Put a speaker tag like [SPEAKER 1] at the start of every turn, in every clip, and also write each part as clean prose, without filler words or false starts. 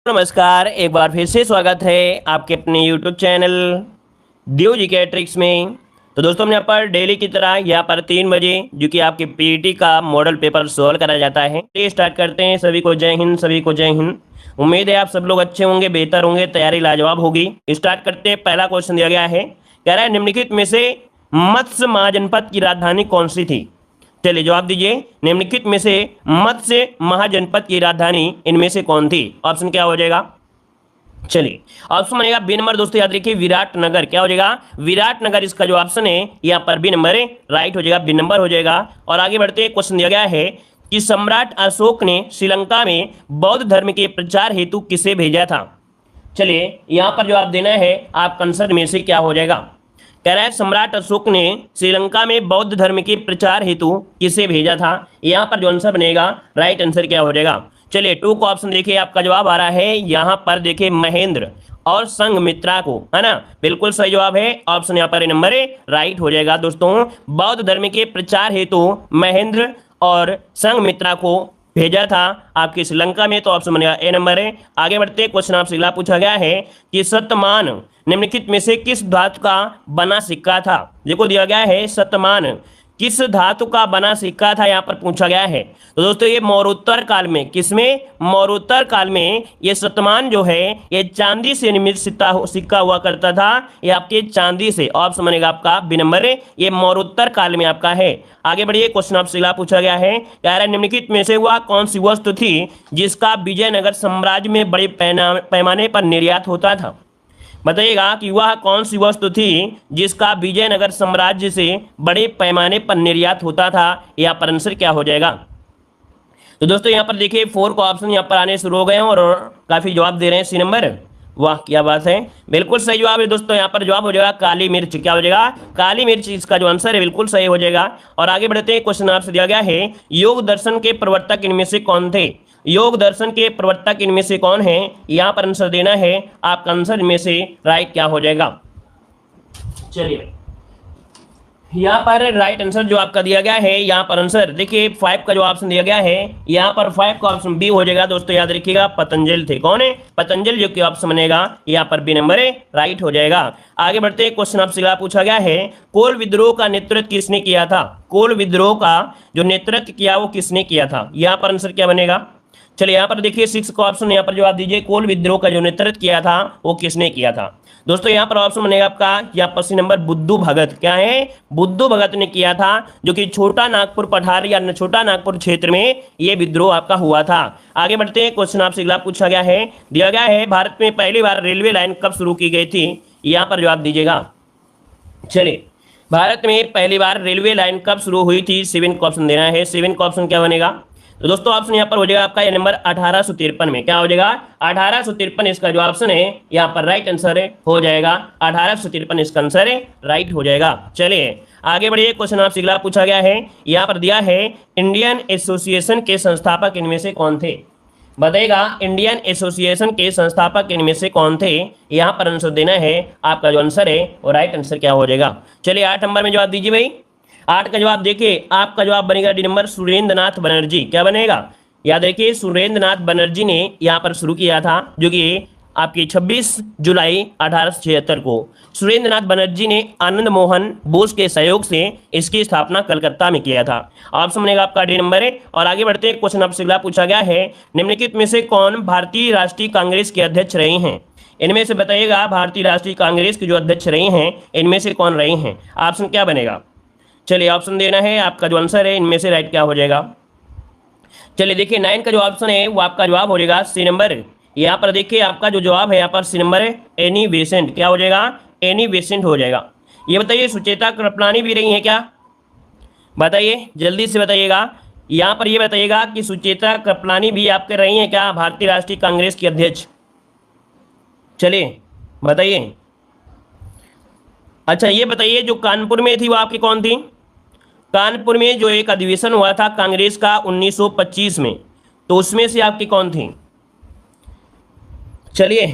[SPEAKER 1] नमस्कार, एक बार फिर से स्वागत है आपके अपने YouTube channel due GK tricks में। तो दोस्तों हम यहाँ पर डेली की तरह यहाँ पर 3 बजे जो कि आपके पीईटी का मॉडल पेपर सॉल्व करा जाता है। ये स्टार्ट करते हैं। सभी को जय हिंद, सभी को जय हिंद। उम्मीद है आप सब लोग अच्छे होंगे, बेहतर होंगे, तैयारी लाजवाब होगी। स्टार्ट करते हैं। पहला क्वेश्चन दिया गया है, कह रहा है निम्नलिखित में से मत्स्य महाजनपद की राजधानी कौन सी थी। चलिए जवाब दीजिए। निम्नलिखित में से मत्स्य महाजनपद की राजधानी इनमें से कौन थी। ऑप्शन क्या हो जाएगा। चलिए ऑप्शन बनेगा बी नंबर। दोस्तों याद रखिए विराटनगर। क्या हो जाएगा, विराटनगर इसका जो ऑप्शन है यहाँ पर बी नंबर राइट हो जाएगा, बी नंबर हो जाएगा। और आगे बढ़ते हैं। क्वेश्चन दिया गया है कि सम्राट अशोक ने श्रीलंका में बौद्ध धर्म के प्रचार हेतु किसे भेजा था। चलिए यहाँ पर जवाब देना है, आप आंसर में से क्या हो जाएगा। कह रहा है सम्राट अशोक ने श्रीलंका में बौद्ध धर्म के प्रचार हेतु किसे भेजा था। यहाँ पर जो आंसर बनेगा राइट आंसर क्या हो जाएगा। चलिए 2 को ऑप्शन देखिए, आपका जवाब आ रहा है यहाँ पर देखिए महेंद्र और संघमित्रा को, है ना। बिल्कुल सही जवाब है ऑप्शन यहाँ पर नंबर राइट हो जाएगा। दोस्तों बौद्ध धर्म के प्रचार हेतु महेंद्र और संघमित्रा को भेजा था आपकी श्रीलंका में, तो ऑप्शन बनेगा ए नंबर है। आगे बढ़ते क्वेश्चन आपसे अगला पूछा गया है कि शतमान निम्नलिखित में से किस धातु का बना सिक्का था। देखो दिया गया है शतमान किस धातु का बना सिक्का था, यहाँ पर पूछा गया है। तो दोस्तों ये मौर्योत्तर काल में, किसमें, मौर्योत्तर काल में ये शतमान जो है ये चांदी से निर्मित सिक्का हुआ करता था। ये आपके चांदी से, ऑप्शन बनेगा आपका बी नंबर, ये मौर्योत्तर काल में आपका है। आगे बढ़िए। क्वेश्चन आपसे अगला पूछा गया है, कह रहा है निम्नलिखित में से वह कौन सी वस्तु थी जिसका विजयनगर साम्राज्य में बड़े पैमाने पर निर्यात होता था। बताइएगा कि वह कौन सी वस्तु थी जिसका विजयनगर साम्राज्य से बड़े पैमाने पर निर्यात होता था। यहाँ पर आंसर क्या हो जाएगा। तो दोस्तों यहाँ पर देखिए 4 को ऑप्शन यहाँ पर आने शुरू हो गए हैं और काफी जवाब दे रहे हैं सी नंबर। वाह क्या बात है, बिल्कुल सही जवाब है दोस्तों। यहाँ पर जवाब हो जाएगा काली मिर्च। क्या हो जाएगा, काली मिर्च इसका जो आंसर है बिल्कुल सही हो जाएगा। और आगे बढ़ते हैं। क्वेश्चन आपसे दिया गया है योग दर्शन के प्रवर्तक इनमें से कौन थे। योग दर्शन के प्रवर्तक इनमें से कौन है, यहाँ पर आंसर देना है। आपका आंसर इनमें से राइट क्या हो जाएगा। चलिए यहाँ पर राइट आंसर जो आपका दिया गया है, यहाँ पर आंसर देखिए 5 का जो ऑप्शन दिया गया है, यहाँ पर 5 का ऑप्शन बी हो जाएगा। दोस्तों याद रखिएगा पतंजलि थे। कौन है, पतंजलि, जो कि ऑप्शन बनेगा यहाँ पर बी नंबर राइट हो जाएगा। आगे बढ़ते हैं। क्वेश्चन आपसे अगला पूछा गया है कोल विद्रोह का नेतृत्व किसने किया था। कोल विद्रोह का जो नेतृत्व किया वो किसने किया था, यहाँ पर आंसर क्या बनेगा। चलिए यहाँ पर देखिए 6 का ऑप्शन यहाँ पर जवाब दीजिए। कोल विद्रोह का जो नेतृत्व किया था वो किसने किया था। दोस्तों यहाँ पर ऑप्शन बनेगा आपका यहाँ पर सी नंबर बुद्धू भगत। क्या है, बुद्धू भगत ने किया था, जो कि छोटा नागपुर पठार या छोटा नागपुर क्षेत्र में ये विद्रोह आपका हुआ था। आगे बढ़ते हैं। क्वेश्चन आपसे अगला पूछा गया है, दिया गया है भारत में पहली बार रेलवे लाइन कब शुरू की गई थी, यहाँ पर जवाब दीजिएगा। चलिए भारत में पहली बार रेलवे लाइन कब शुरू हुई थी, 7 का ऑप्शन देना है। 7 का ऑप्शन क्या बनेगा। तो दोस्तों ऑप्शन यहाँ पर हो जाएगा आपका ये नंबर 1853 में। क्या हो जाएगा, 1853 इसका जो ऑप्शन है यहाँ पर राइट आंसर हो जाएगा। 1853 इसका आंसर राइट हो जाएगा। चलिए आगे बढ़िए। क्वेश्चन आपसे अगला पूछा गया है, यहाँ पर दिया है इंडियन एसोसिएशन के संस्थापक इनमें से कौन थे। बताइएगा इंडियन एसोसिएशन के संस्थापक इनमें से कौन थे, यहाँ पर आंसर देना है। आपका जो आंसर है वो राइट आंसर क्या हो जाएगा। चलिए 8 नंबर में जवाब दीजिए भाई। 8 का जवाब देखिए, आपका जवाब बनेगा डी नंबर सुरेंद्र नाथ बनर्जी। क्या बनेगा, याद रखिए सुरेंद्र नाथ बनर्जी ने यहाँ पर शुरू किया था, जो कि आपकी 26 जुलाई 1876 को सुरेंद्र नाथ बनर्जी ने आनंद मोहन बोस के सहयोग से इसकी स्थापना कलकत्ता में किया था। ऑप्शन बनेगा आपका डी नंबर है। और आगे बढ़ते हैं। क्वेश्चन आपसे अगला पूछा गया है निम्नलिखित में से कौन भारतीय राष्ट्रीय कांग्रेस के अध्यक्ष रहे हैं। इनमें से बताइएगा भारतीय राष्ट्रीय कांग्रेस के जो अध्यक्ष रहे हैं इनमें से कौन रहे हैं, ऑप्शन क्या बनेगा। चलिए ऑप्शन देना है। आपका जो आंसर है इनमें से राइट क्या हो जाएगा। चलिए देखिए 9 का जो ऑप्शन है वो आपका जवाब हो जाएगा सी नंबर। यहाँ पर देखिए आपका जो जवाब है यहाँ पर सी नंबर है एनी बेसेंट। क्या हो जाएगा, एनी बेसेंट हो जाएगा। ये बताइए सुचेता कृपलानी भी रही है क्या, बताइए जल्दी से बताइएगा। यहाँ पर ये बताइएगा कि सुचेता कृपलानी भी आपके रही हैं क्या, भारतीय राष्ट्रीय कांग्रेस की अध्यक्ष। चलिए बताइए। अच्छा ये बताइए जो कानपुर में थी वो आपकी कौन थी। कानपुर में जो एक अधिवेशन हुआ था कांग्रेस का 1925 में, तो उसमें से आपकी कौन थी। चलिए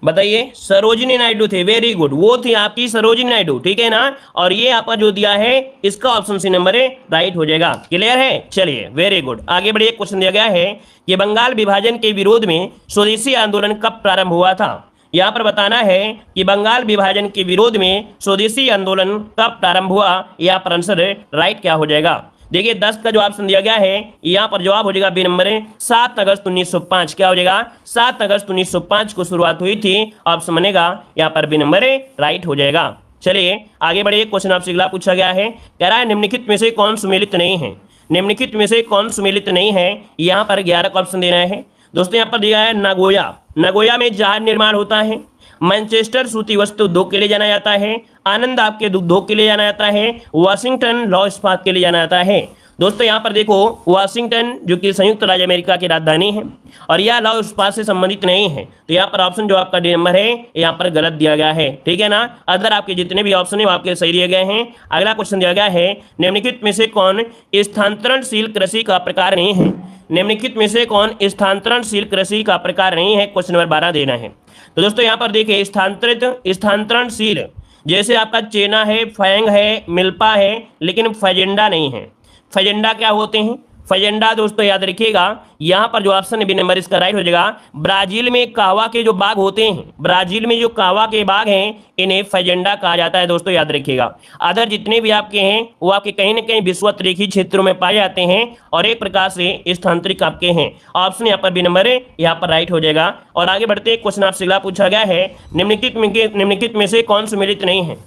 [SPEAKER 1] बताइए, सरोजिनी नायडू थे, वेरी गुड, वो थी आपकी सरोजिनी नायडू, ठीक है ना। और ये आपका जो दिया है इसका ऑप्शन सी नंबर है राइट हो जाएगा। क्लियर है, चलिए वेरी गुड, आगे बढ़िए। क्वेश्चन दिया गया है कि बंगाल विभाजन के विरोध में स्वदेशी आंदोलन कब प्रारंभ हुआ था। यहाँ पर बताना है कि बंगाल विभाजन के विरोध में स्वदेशी आंदोलन कब प्रारंभ हुआ। यहाँ पर आंसर राइट क्या हो जाएगा। देखिए 10 का जो ऑप्शन दिया गया है यहाँ पर जवाब हो जाएगा बी नंबर है 7 अगस्त 1905। क्या हो जाएगा, 7 अगस्त 1905 को शुरुआत हुई थी, ऑप्शन बनेगा यहाँ पर बी नंबर है राइट हो जाएगा। चलिए आगे बढ़िए। क्वेश्चन आपसे अगला पूछा गया है, कह रहा है निम्नलिखित में से कौन सुमेलित नहीं है। निम्नलिखित में से कौन सुमेलित नहीं है, यहाँ पर 11 का ऑप्शन देना है दोस्तों। यहाँ पर दिया है नागोया, नागोया में जहाज निर्माण होता है। मैनचेस्टर सूती वस्त्र उद्योग के लिए जाना जाता है। आनंद आपके उद्योग के लिए जाना जाता है। वाशिंगटन लौह इस्पात के लिए जाना जाता है। दोस्तों यहाँ पर देखो, वाशिंगटन जो कि संयुक्त राज्य अमेरिका की राजधानी है और यह लौह इस्पात से संबंधित नहीं है, तो यहाँ पर ऑप्शन जो आपका डी नंबर है यहाँ पर गलत दिया गया है, ठीक है ना। अदर आपके जितने भी ऑप्शन है वो आपके सही दिए गए हैं। अगला क्वेश्चन दिया गया है, निम्नलिखित में से कौन स्थानांतरणशील कृषि का प्रकार नहीं है। निम्नलिखित में से कौन स्थानांतरणशील कृषि का प्रकार नहीं है, क्वेश्चन नंबर 12 देना है। तो दोस्तों यहाँ पर देखिए, स्थानांतरणशील जैसे आपका चेना है, फैंग है, मिल्पा है, लेकिन फजेंडा नहीं है। फजेंडा क्या होते हैं, फजेंडा दोस्तों याद रखिएगा, यहाँ पर जो ऑप्शन है बी नंबर इसका राइट हो जाएगा। ब्राजील में कहवा के जो बाग होते हैं, ब्राजील में जो कहवा के बाग हैं इन्हें फजेंडा कहा जाता है दोस्तों, याद रखिएगा। अदर जितने भी आपके हैं वो आपके कहीं ना कहीं विषुवत-रेखीय क्षेत्रों में पाए जाते हैं और एक प्रकार से स्थानांतरित आपके हैं। ऑप्शन यहाँ पर बी नंबर है यहाँ पर राइट हो जाएगा। और आगे बढ़ते क्वेश्चन आपसे अगला पूछा गया है, निम्नलिखित में से कौन सुमेलित नहीं है।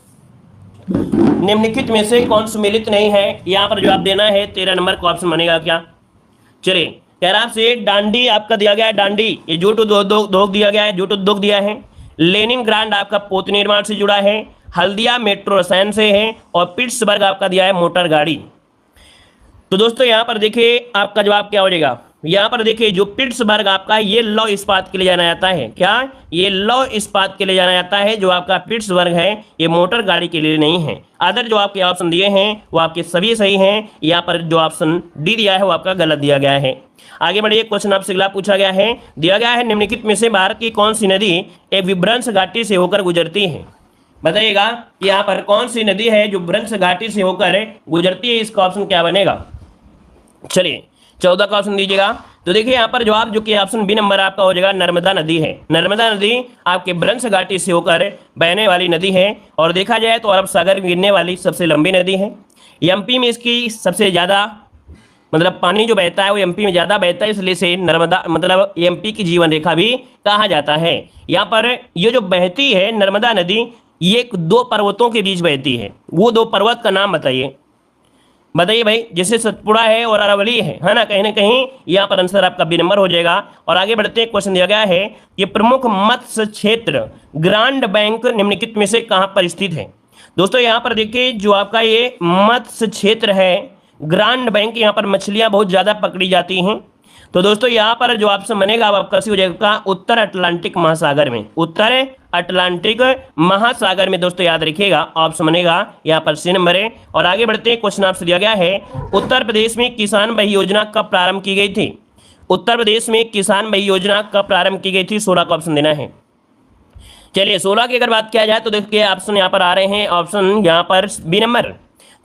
[SPEAKER 1] निम्नलिखित में से कौन सुमेलित नहीं है, यहाँ पर जवाब देना है 13 नंबर का ऑप्शन बनेगा क्या। चलिए कह रहा आपसे डांडी आपका दिया गया है, डांडी ये जूट उद्योग दिया गया है, जूट उद्योग दिया है। लेनिनग्राड आपका पोत निर्माण से जुड़ा है। हल्दिया मेट्रो रसायन से है और पिट्सबर्ग आपका दिया है मोटर गाड़ी। तो दोस्तों यहाँ पर देखिए आपका जवाब क्या हो जाएगा। यहाँ पर देखिए जो पिट्सबर्ग आपका ये लौह इस्पात के लिए जाना जाता है, क्या ये लौह इस्पात के लिए जाना जाता है। जो आपका पिट्सबर्ग है ये मोटर गाड़ी के लिए नहीं है। अदर जो आपके ऑप्शन दिए हैं वो आपके सभी सही हैं। यहाँ पर जो ऑप्शन डी दिया है वो आपका गलत दिया गया है। आगे बढ़िए, क्वेश्चन आपसे अगला पूछा गया है, दिया गया है निम्नलिखित में से भारत की कौन सी नदी एक विभ्रंश घाटी से होकर गुजरती है। बताइएगा कि यहाँ पर कौन सी नदी है जो भ्रंश घाटी से होकर गुजरती है, इसका ऑप्शन क्या बनेगा। चलिए 14 का ऑप्शन दीजिएगा। तो देखिए यहाँ पर जवाब जो कि ऑप्शन बी नंबर आपका हो जाएगा, नर्मदा नदी है। नर्मदा नदी आपके भ्रंश घाटी से होकर बहने वाली नदी है और देखा जाए तो अरब सागर में गिरने वाली सबसे लंबी नदी है। एमपी में इसकी सबसे ज़्यादा मतलब पानी जो बहता है वो एमपी में ज़्यादा बहता है, इसलिए से नर्मदा मतलब एमपी की जीवन रेखा भी कहा जाता है। यहाँ पर ये जो बहती है नर्मदा नदी ये 2 पर्वतों के बीच बहती है। वो 2 पर्वत का नाम बताइए भाई, जैसे सतपुड़ा है और अरावली है ना कहीं यहाँ पर आंसर आपका बी नंबर हो जाएगा। और आगे बढ़ते हैं, क्वेश्चन दिया गया है कि प्रमुख मत्स्य क्षेत्र ग्रांड बैंक निम्नलिखित में से कहाँ पर स्थित है। दोस्तों यहाँ पर देखिए जो आपका ये मत्स्य क्षेत्र है ग्रांड बैंक, यहाँ पर मछलियाँ बहुत ज़्यादा पकड़ी जाती हैं। तो दोस्तों यहाँ पर जो ऑप्शन बनेगा वो आपका सी हो जाएगा उत्तर अटलांटिक महासागर में। उत्तर अटलांटिक महासागर में दोस्तों याद रखिएगा ऑप्शन बनेगा यहाँ पर सी नंबर है। और आगे बढ़ते हैं, क्वेश्चन आपसे दिया गया है उत्तर प्रदेश में किसान भाई योजना कब प्रारंभ की गई थी। उत्तर प्रदेश में किसान भाई योजना कब प्रारंभ की गई थी, 16 का ऑप्शन देना है। चलिए 16 की अगर बात किया जाए तो देखिए ऑप्शन यहाँ पर आ रहे हैं, ऑप्शन यहाँ पर बी नंबर।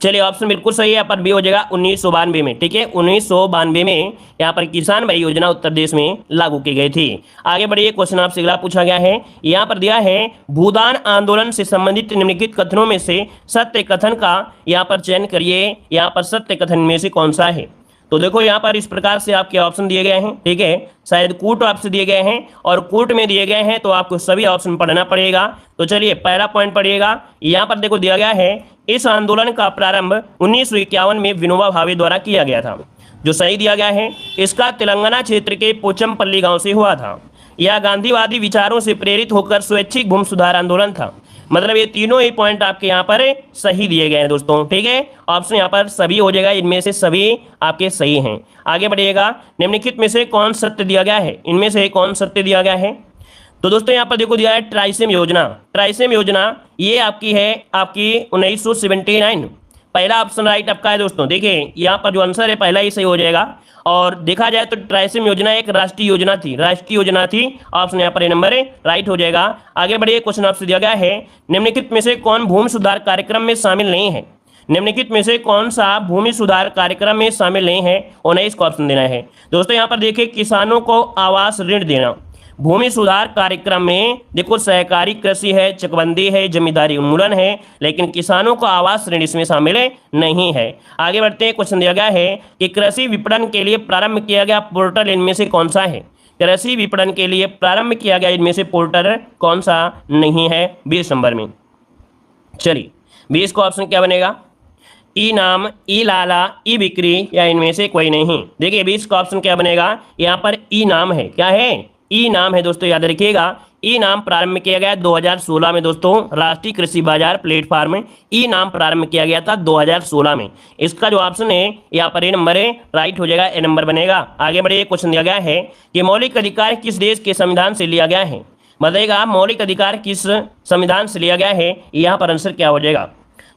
[SPEAKER 1] चलिए ऑप्शन बिल्कुल सही है, यहाँ पर बी हो जाएगा 1992 में, ठीक है 1992 में यहाँ पर किसान भाई योजना उत्तर प्रदेश में लागू की गई थी। आगे बढ़िए, क्वेश्चन आपसे अगला पूछा गया है, यहाँ पर दिया है भूदान आंदोलन से संबंधित निम्नलिखित कथनों में से सत्य कथन का यहाँ पर चयन करिए। यहाँ पर सत्य कथन में से कौन सा है। तो देखो यहाँ पर इस प्रकार से आपके ऑप्शन दिए गए हैं, ठीक है शायद कूट आपसे दिए गए हैं और कूट में दिए गए हैं तो आपको सभी ऑप्शन पढ़ना पड़ेगा। तो चलिए पहला पॉइंट पढ़िएगा, यहाँ पर देखो दिया गया है इस आंदोलन का प्रारंभ 1951 में विनोबा भावे द्वारा किया गया था। जो सही दिया गया है इसका तेलंगाना क्षेत्र के पोचमपल्ली गांव से हुआ था। यह गांधीवादी विचारों से प्रेरित होकर स्वैच्छिक भूमि सुधार आंदोलन था। मतलब ये तीनों ही पॉइंट आपके यहाँ पर सही दिए गए हैं दोस्तों, ठीक है ऑप्शन यहाँ पर सभी हो जाएगा, इनमें से सभी आपके सही हैं। आगे बढ़िएगा, निम्नलिखित में से कौन सत्य दिया गया है, इनमें से कौन सत्य दिया गया है। तो दोस्तों यहाँ पर देखो दिया है ट्राइसेम योजना। ट्राइसेम योजना ये आपकी है आपकी 1979, पहला ऑप्शन राइट आपका है दोस्तों। देखिए यहाँ पर जो आंसर है पहला ही सही हो जाएगा। और देखा जाए तो ट्राइसिम योजना एक राष्ट्रीय योजना थी। ऑप्शन यहाँ पर ए नंबर राइट हो जाएगा। आगे बढ़िए, क्वेश्चन आपसे दिया गया है, निम्नलिखित में से कौन भूमि सुधार कार्यक्रम में शामिल नहीं है? निम्नलिखित में से कौन सा भूमि सुधार कार्यक्रम में शामिल नहीं है? 19 को ऑप्शन देना है। दोस्तों यहाँ पर देखिए, किसानों को आवास ऋण देना भूमि सुधार कार्यक्रम में देखो सहकारी कृषि है, चकबंदी है, जमींदारी उन्मूलन है, लेकिन किसानों को आवास ऋण इसमें शामिल नहीं है। आगे बढ़ते हैं, क्वेश्चन दिया गया है कि कृषि विपणन के लिए प्रारंभ किया गया पोर्टल इनमें से कौन सा है? कृषि विपणन के लिए प्रारंभ किया गया इनमें से पोर्टल कौन सा नहीं है? 20 नंबर में। चलिए 20 का ऑप्शन क्या बनेगा? ई नाम, ई लाला, ई बिक्री या इनमें से कोई नहीं। देखिए 20 का ऑप्शन क्या बनेगा? यहाँ पर ई नाम है। क्या है? ई नाम है दोस्तों, याद रखिएगा। ई नाम प्रारंभ किया गया 2016 में दोस्तों, राष्ट्रीय कृषि बाजार प्लेटफॉर्म में ई नाम प्रारंभ किया गया था 2016 में। इसका जो ऑप्शन है यहाँ पर ए नंबर है, राइट हो जाएगा, ए नंबर बनेगा। आगे बढ़िए, क्वेश्चन दिया गया है कि मौलिक अधिकार किस देश के संविधान से लिया गया है? बताइएगा मौलिक अधिकार किस संविधान से लिया गया है? यहाँ पर आंसर क्या हो जाएगा?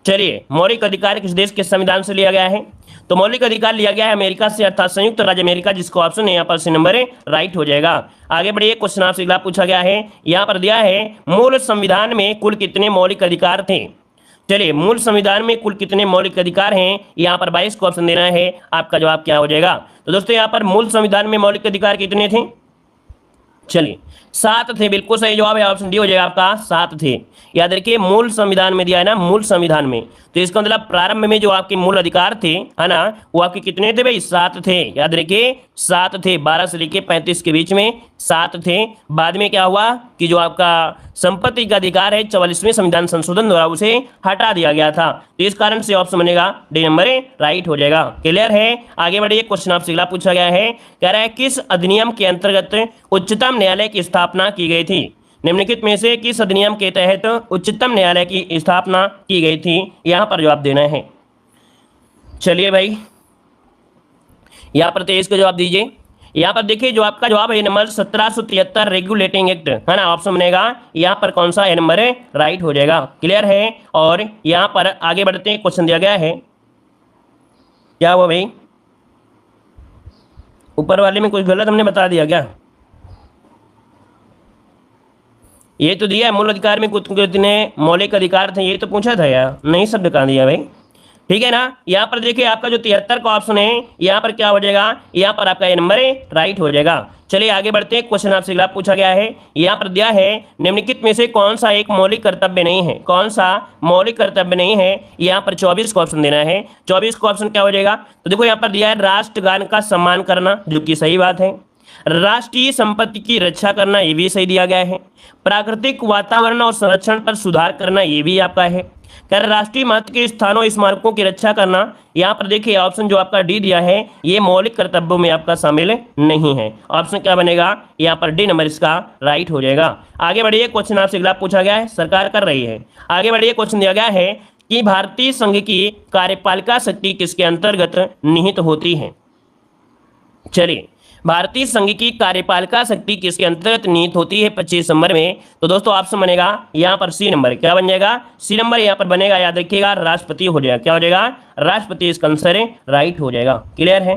[SPEAKER 1] चलिए, मौलिक अधिकार किस देश के संविधान से लिया गया है? तो मौलिक अधिकार लिया गया है अमेरिका से, अर्थात संयुक्त राज्य अमेरिका, जिसको ऑप्शन है यहाँ पर सी नंबर है, राइट हो जाएगा। आगे बढ़िए, क्वेश्चन आपसे अगला पूछा गया है, यहाँ पर दिया है मूल संविधान में कुल कितने मौलिक अधिकार थे? चलिए, मूल संविधान में कुल कितने मौलिक अधिकार हैं? यहाँ पर 22 को ऑप्शन देना है। आपका जवाब क्या हो जाएगा? तो दोस्तों यहाँ पर मूल संविधान में मौलिक अधिकार कितने थे? चलिए 7 थे, बिल्कुल सही जवाब है, ऑप्शन डी हो जाएगा आपका, 7 थे। याद रखिए, मूल संविधान में दिया है ना, मूल संविधान में, तो इसका मतलब प्रारंभ में जो आपके मूल अधिकार थे, है ना, वो आपके कितने थे भाई? 7 थे। याद रखिए 7 थे, 12 से लेके 35 के बीच में 7 थे। बाद में क्या हुआ कि जो आपका संपत्ति का अधिकार है 44वें संविधान संशोधन द्वारा उसे हटा दिया गया था। तो इस कारण से ऑप्शन बनेगा डी नंबर राइट हो जाएगा। क्लियर है? आगे बढ़िए, क्वेश्चन आपसे अगला पूछा गया है, कह रहा है किस अधिनियम के अंतर्गत उच्चतम न्यायालय की स्थापना की गई थी? निम्नलिखित में से किस अधिनियम के तहत उच्चतम न्यायालय की स्थापना की गई थी? यहां पर जवाब देना है। चलिए भाई, यहां पर 23 का जवाब दीजिए। यहाँ पर देखिए, जो आपका जवाब है नंबर 1773 रेगुलेटिंग एक्ट, है ना, ऑप्शन बनेगा यहाँ पर कौन सा? ए नंबर है, राइट हो जाएगा। क्लियर है? और यहाँ पर आगे बढ़ते हैं, क्वेश्चन दिया गया है, क्या हुआ भाई? ऊपर वाले में कुछ गलत हमने बता दिया क्या? ये तो दिया है मूल अधिकार में कितने मौलिक अधिकार थे, ये तो पूछा था यार, नहीं शब्द कहाँ दिया भाई? ठीक है ना। यहाँ पर देखिए, आपका जो 73 का ऑप्शन है, यहाँ पर क्या हो जाएगा? यहाँ पर आपका ये नंबर है, राइट हो जाएगा। चलिए आगे बढ़ते हैं, क्वेश्चन आपसे अगला पूछा गया है, यहाँ पर दिया है निम्नलिखित में से कौन सा एक मौलिक कर्तव्य नहीं है? कौन सा मौलिक कर्तव्य नहीं है? यहाँ पर 24 का ऑप्शन देना है। 24 का ऑप्शन क्या हो जाएगा? तो देखो यहाँ पर दिया है राष्ट्रगान का सम्मान करना, जो कि सही बात है। राष्ट्रीय संपत्ति की रक्षा करना, ये भी सही दिया गया है। प्राकृतिक वातावरण और संरक्षण पर सुधार करना, ये भी आपका है। कर राष्ट्रीय महत्व के स्थानों स्मारकों की रक्षा करना, यहाँ पर देखिए ऑप्शन जो आपका डी दिया है, ये मौलिक कर्तव्यों में आपका शामिल नहीं है। ऑप्शन क्या बनेगा? यहाँ पर डी नंबर इसका राइट हो जाएगा। आगे बढ़िए, क्वेश्चन आपसे अगला पूछा गया है, सरकार कर रही है। आगे बढ़िए, क्वेश्चन दिया गया है कि भारतीय संघ की कार्यपालिका शक्ति किसके अंतर्गत निहित होती है? चलिए, भारतीय संघ की कार्यपालिका शक्ति किसके अंतर्गत निहित होती है 25 नंबर में? तो दोस्तों ऑप्शन बनेगा यहाँ पर सी नंबर। क्या बन जाएगा? सी नंबर यहाँ पर बनेगा, याद रखिएगा, राष्ट्रपति हो जाएगा। क्या हो जाएगा? राष्ट्रपति इसका आंसर राइट हो जाएगा। क्लियर है?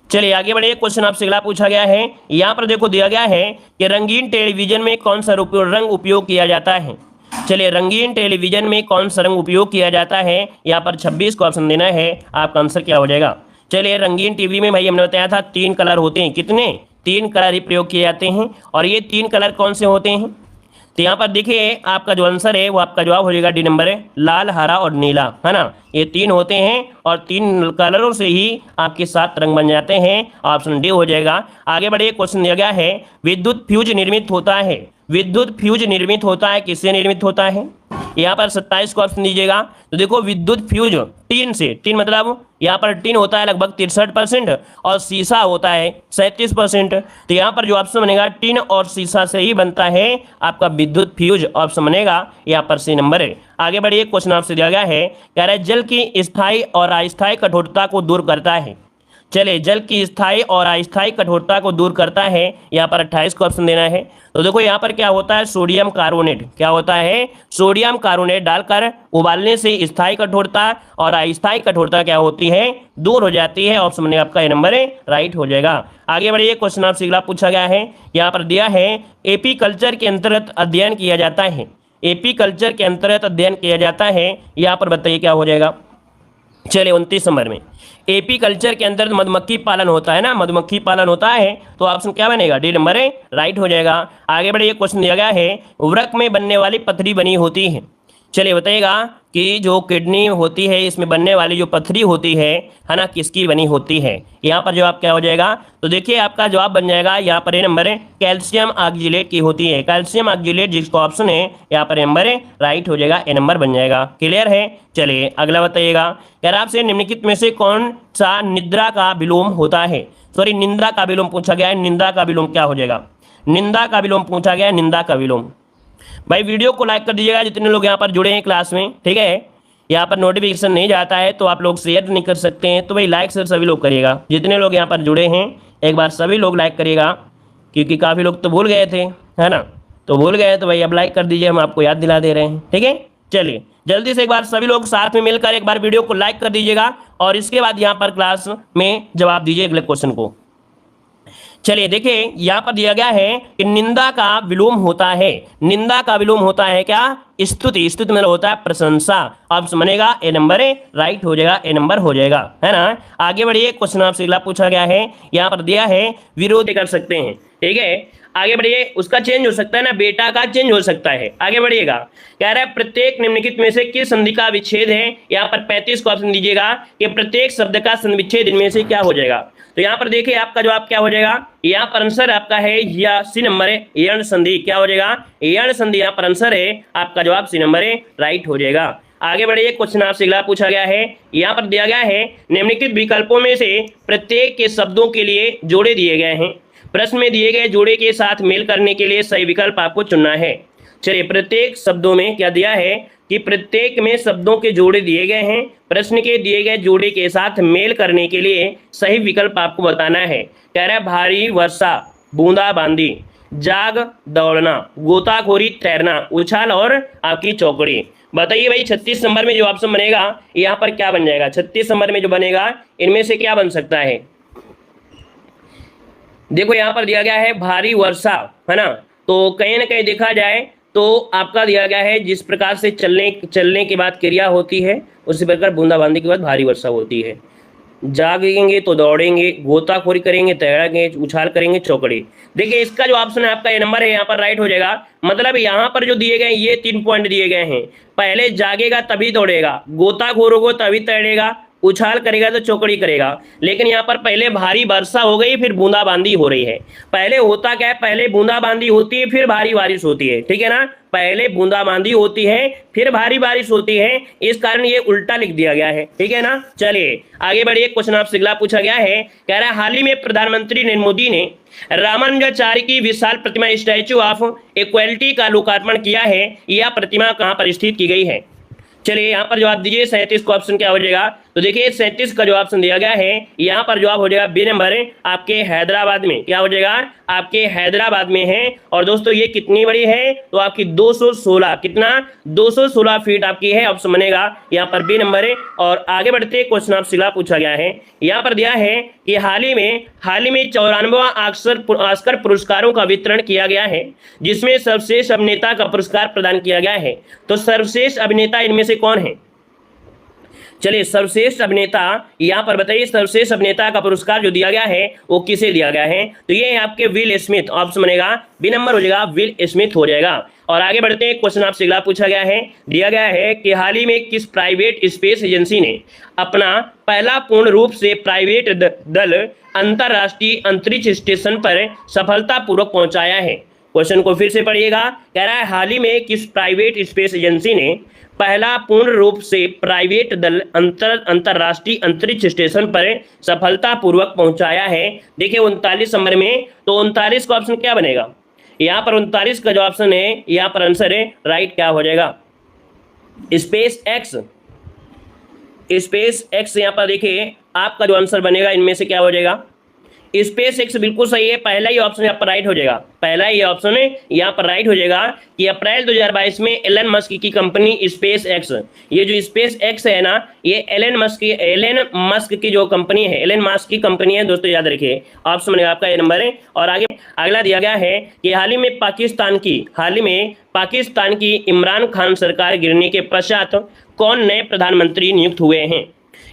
[SPEAKER 1] चलिए आगे बढ़िए, क्वेश्चन आपसे अगला पूछा गया है। यहाँ पर देखो दिया गया है कि रंगीन टेलीविजन में कौन सा रंग उपयोग किया जाता है? चलिए, रंगीन टेलीविजन में कौन सा रंग उपयोग किया जाता है? यहाँ पर 26 को ऑप्शन देना है। आपका आंसर क्या हो जाएगा? चलिए, रंगीन टीवी में भाई हमने बताया था 3 कलर होते हैं। कितने? 3 कलर ही प्रयोग किए जाते हैं। और ये 3 कलर कौन से होते हैं? तो यहाँ पर देखिए, आपका जो आंसर है वो आपका जवाब हो जाएगा डी नंबर है, लाल, हरा और नीला, है ना। ये 3 होते हैं और 3 कलरों से ही आपके 7 रंग बन जाते हैं। ऑप्शन डी हो जाएगा। आगे बढ़िए, क्वेश्चन दिया गया है, विद्युत फ्यूज निर्मित होता है। विद्युत फ्यूज निर्मित होता है, किससे निर्मित होता है? यहाँ पर 27 को ऑप्शन दीजिएगा। तो देखो, विद्युत फ्यूज टीन से, टीन मतलब यहाँ पर टीन होता है लगभग 63% और शीशा होता है 37%। तो यहाँ पर जो ऑप्शन बनेगा टीन और शीशा से ही बनता है आपका विद्युत फ्यूज। ऑप्शन बनेगा यहाँ पर सी नंबर है। आगे बढ़िए, क्वेश्चन आपसे दिया गया है, कह रहा है जल की स्थायी और अस्थायी कठोरता को दूर करता है। चलिए, जल की स्थायी और अस्थायी कठोरता को दूर करता है, यहाँ पर 28 को ऑप्शन देना है। तो देखो यहाँ पर क्या होता है, सोडियम कार्बोनेट, क्या होता है, सोडियम कार्बोनेट डालकर उबालने से स्थायी कठोरता और अस्थायी कठोरता क्या होती है, दूर हो जाती है। ऑप्शन में आपका ए नंबर है राइट हो जाएगा। आगे बढ़िए, क्वेश्चन आपसे अगला पूछा गया है, यहाँ पर दिया है एपी कल्चर के अंतर्गत अध्ययन किया जाता है, एपी कल्चर के अंतर्गत अध्ययन किया जाता है, यहाँ पर बताइए क्या हो जाएगा। चलिए 29 नंबर में एपी कल्चर के अंतर्गत मधुमक्खी पालन होता है ना, मधुमक्खी पालन होता है, तो ऑप्शन क्या बनेगा, डी नंबर है राइट हो जाएगा। आगे बढ़िए, क्वेश्चन दिया गया है वृक्क में बनने वाली पथरी बनी होती है। चलिए बताइएगा कि जो किडनी होती है इसमें बनने वाली जो पथरी होती है ना, किसकी बनी होती है। यहाँ पर जवाब क्या हो जाएगा, तो देखिए आपका जवाब बन जाएगा यहाँ पर ए नंबर है कैल्शियम ऑक्जिलेट की होती है, कैल्शियम ऑक्जिलेट जिसको ऑप्शन है यहाँ पर नंबर है राइट हो जाएगा, ए नंबर बन जाएगा। क्लियर है। चलिए अगला बताइएगा, यार आपसे निम्नलिखित में से कौन सा निद्रा का विलोम होता है, सॉरी निंदा का विलोम पूछा गया है, निंदा का विलोम क्या हो जाएगा, निंदा का विलोम पूछा गया है, निंदा का विलोम। भाई वीडियो को लाइक कर दीजिएगा जितने लोग यहाँ पर जुड़े हैं क्लास में, ठीक है। यहाँ पर नोटिफिकेशन नहीं जाता है तो आप लोग शेयर नहीं कर सकते हैं, तो भाई लाइक शेयर सभी लोग करिएगा, जितने लोग यहाँ पर जुड़े हैं एक बार सभी लोग लाइक करिएगा, क्योंकि काफ़ी लोग तो भूल गए थे, है ना, तो भूल गए तो भाई अब लाइक कर दीजिए, हम आपको याद दिला दे रहे हैं, ठीक है। चलिए जल्दी से एक बार सभी लोग साथ में मिलकर एक बार वीडियो को लाइक कर दीजिएगा और इसके बाद यहाँ पर क्लास में जवाब दीजिए अगले क्वेश्चन को। चलिए देखिए यहाँ पर दिया गया है कि निंदा का विलोम होता है, निंदा का विलोम होता है क्या, स्तुति, स्तुति मतलब होता है प्रशंसा। ऑप्शन बनेगा ए नंबर है राइट हो जाएगा, ए नंबर हो जाएगा, है ना। आगे बढ़िए, क्वेश्चन आपसे अगला पूछा गया है, यहाँ पर दिया है विरोध कर सकते हैं, ठीक है। आगे बढ़िए, उसका चेंज हो सकता है ना, बेटा का चेंज हो सकता है। आगे बढ़िएगा, कह रहा है प्रत्येक निम्नलिखित में से किस संधि का विच्छेद है, यहाँ पर 35 को ऑप्शन दीजिएगा कि प्रत्येक शब्द का संधि विच्छेद इनमें से क्या हो जाएगा। तो यहाँ पर देखिए आपका जवाब क्या हो जाएगा, यहाँ पर आंसर आपका है या सी नंबर है यण संधि, क्या हो जाएगा, यण संधि यहाँ पर आंसर है, आपका जवाब सी नंबर है राइट हो जाएगा। आगे बढ़िए, क्वेश्चन आपसे अगला पूछा गया है, यहाँ पर दिया गया है निम्नलिखित विकल्पों में से प्रत्येक के शब्दों के लिए जोड़े दिए गए हैं, प्रश्न में दिए गए जोड़े के साथ मेल करने के लिए सही विकल्प आपको चुनना है। चलिए प्रत्येक शब्दों में क्या दिया है कि प्रत्येक में शब्दों के जोड़े दिए गए हैं, प्रश्न के दिए गए जोड़े के साथ मेल करने के लिए सही विकल्प आपको बताना है। कह रहा है भारी वर्षा, बूंदाबांदी, जाग दौड़ना, गोताखोरी तैरना, उछाल और आपकी चौकड़ी। बताइए भाई 36 नंबर में जो ऑप्शन बनेगा यहाँ पर क्या बन जाएगा, 36 नंबर में जो बनेगा इनमें से क्या बन सकता है। देखो यहाँ पर दिया गया है भारी वर्षा, है ना, तो कहीं ना कहीं देखा जाए तो आपका दिया गया है जिस प्रकार से चलने के बाद क्रिया होती है उसी प्रकार बूंदाबांदी के बाद भारी वर्षा होती है। जागेंगे तो दौड़ेंगे, गोताखोरी करेंगे, तैरेंगे, उछाल करेंगे, चौकड़ी। देखिए इसका जो ऑप्शन है आपका ये नंबर है यहाँ पर राइट हो जाएगा। मतलब यहाँ पर जो दिए गए ये 3 पॉइंट दिए गए हैं, पहले जागेगा तभी दौड़ेगा, गोताखोर होगा तभी तैरेगा, उछाल करेगा तो चौकड़ी करेगा। लेकिन यहाँ पर पहले भारी वर्षा हो गई फिर बूंदाबांदी हो रही है। पहले होता क्या है, पहले बूंदाबांदी होती है फिर भारी बारिश होती है, ठीक है ना, पहले बूंदाबांदी होती है फिर भारी बारिश होती है, इस कारण ये उल्टा लिख दिया गया है, ठीक है ना। चलिए आगे बढ़िए, क्वेश्चन आपसे अगला पूछा गया है, कह रहा है हाल ही में प्रधानमंत्री नरेंद्र मोदी ने रामानुजाचार्य की विशाल प्रतिमा स्टैच्यू ऑफ इक्वालिटी का लोकार्पण किया है, यह प्रतिमा कहां पर स्थित की गई है। चलिए यहाँ पर जवाब दीजिए, 37 का ऑप्शन क्या हो जाएगा। तो देखिए 37 का जो ऑप्शन दिया गया है यहाँ पर जवाब हो जाएगा बी नंबर, आपके हैदराबाद में, क्या हो जाएगा, आपके हैदराबाद में है। और दोस्तों ये कितनी बड़ी है, तो आपकी 216, कितना 216 फीट आपकी है, ऑप्शन बनेगा यहाँ पर बी नंबर है। और आगे बढ़ते क्वेश्चन आपसे अगला पूछा गया है, यहाँ पर दिया है कि हाल ही में 94वां ऑस्कर पुरस्कारों का वितरण किया गया है, जिसमें सर्वश्रेष्ठ अभिनेता का पुरस्कार प्रदान किया गया है। तो सर्वश्रेष्ठ अभिनेता इनमें से कौन है। चलिए सर्वश्रेष्ठ अभिनेता यहाँ पर बताइए, सर्वश्रेष्ठ अभिनेता का पुरस्कार जो दिया गया है वो किसे दिया गया है। तो ये आपके विल स्मिथ, ऑप्शन बनेगा बी नंबर हो जाएगा, विल स्मिथ हो जाएगा। और आगे बढ़ते हैं, क्वेश्चन आपसे अगला पूछा गया है, दिया गया है कि हाल ही में किस प्राइवेट स्पेस एजेंसी ने अपना पहला पूर्ण रूप से प्राइवेट दल अंतरराष्ट्रीय अंतरिक्ष स्टेशन पर सफलतापूर्वक पहुंचाया है। क्वेश्चन को फिर से पढ़िएगा, कह रहा है हाल ही में किस प्राइवेट स्पेस एजेंसी ने पहला पूर्ण रूप से प्राइवेट दल अंतरराष्ट्रीय अंतरिक्ष स्टेशन पर सफलतापूर्वक पहुंचाया है। देखिए 39 नंबर में, तो 39 का ऑप्शन क्या बनेगा, यहाँ पर 39 का जो ऑप्शन है यहाँ पर आंसर है राइट, क्या हो जाएगा, स्पेस एक्स। स्पेस एक्स यहाँ पर देखिए आपका जो आंसर बनेगा इनमें से क्या हो जाएगा? स्पेस एक्स बिल्कुल सही है, पहला ही ऑप्शन यहाँ पर राइट हो जाएगा, पहला ही ऑप्शन है यहाँ पर राइट हो जाएगा कि अप्रैल 2022 में एलन मस्क की कंपनी स्पेस एक्स, ये जो स्पेस एक्स है ना, ये एलन मस्क की जो कंपनी है, एलन मस्क की कंपनी है दोस्तों, याद रखिए। ऑप्शन बनेगा आपका ए नंबर है। और आगे अगला दिया गया है कि हाल ही में पाकिस्तान की इमरान खान सरकार गिरने के पश्चात कौन नए प्रधानमंत्री नियुक्त हुए हैं?